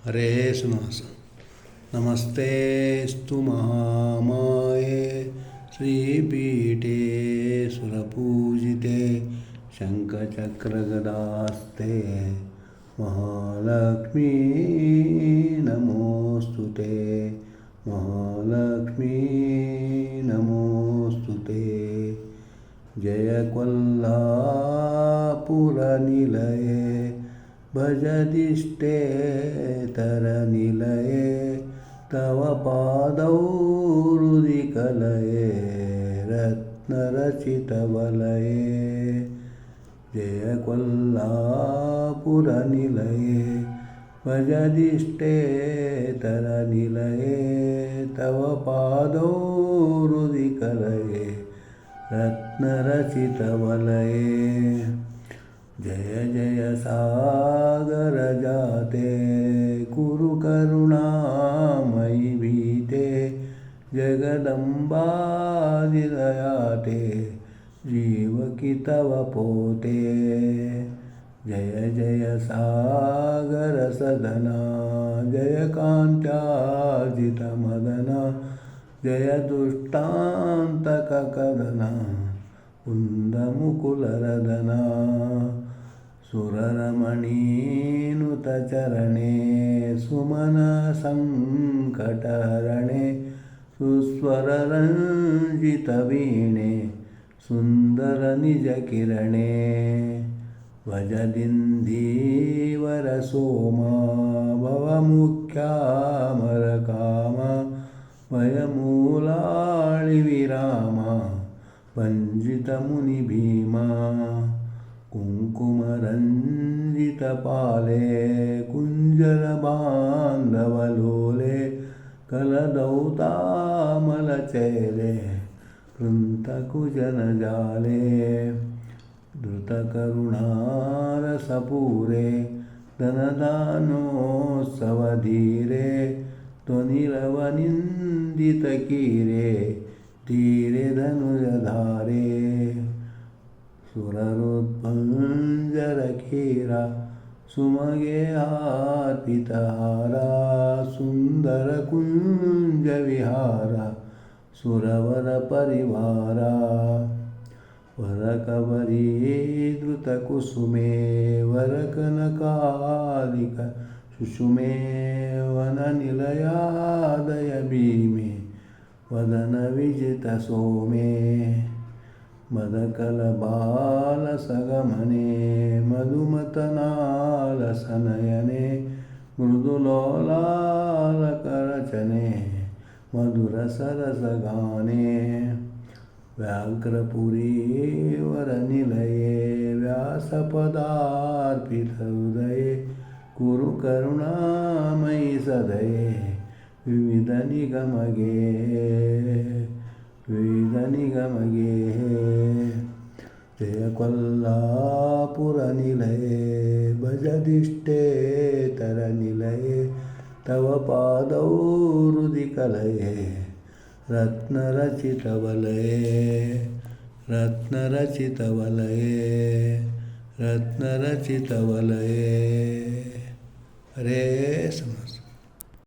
हरे समास। नमस्तेऽस्तु महामाये श्रीपीठे सुरपूजिते शङ्खचक्रगदास्ते महालक्ष्मी नमोऽस्तु ते। महालक्ष्मी नमोऽस्तु ते। जय कोल्हापुरनिलये भजदिष्टे तरनिलये तव पादौ हृदिकलये रत्नरचितवलये। जय कोल्हापुरनिलये भजदिष्टे तरनिलये तव पादौ हृदिकलये रत्नरचितवलये। जय जय सागरजाते कुरु करुणामयि भीते जगदम्बादिदयाते जीवकी तव पोते। जय जय सागरसदना जय कान्त्याजितमदना जय दुष्टान्तककदना कुन्दमुकुलरदना। सुररमणीनुतचरणे सुमनसङ्कटहरणे सुस्वररञ्जितवीणे सुन्दरनिजकिरणे। भजदिन्दीवरसोमा भवमुख्यामरकामा भयमूलाळिविरामा वञ्जितमुनिभीमा। कुङ्कुमरञ्जितपाले कुञ्जरबान्धवलोले कलदौतामलचैले कृन्तकुजनजाले। धृतकरुणारसपूरे धनदानोत्सवधीरे त्वनिरवनिन्दितकीरे तीरे धनुजधारे। सुररुद्भञ्जरकीरा सुमगेहार्पितहारा सुन्दरकुञ्जविहारा सुरवरपरिवारा। वरकवरीधृतकुसुमे वरकनकादिक सुषुमे वननिलयादय भीमे वदनविजितसोमे। मदकलबालसगमने मधुमतनालसनयने मृदुलोलालकरचने मधुरसरसगाने। व्याघ्रपुरीवरनिलये व्यासपदार्पितहृदये कुरु करुणामयि सदये विविधनिगमगे विविधनिगमगे। जय कोल्हापुरनिलये भजदिष्टे तरनिलये तव पादौ हृदिकलये रत्नरचितवलये रत्नरचितवलये रत्नरचितवलये। हरे समास।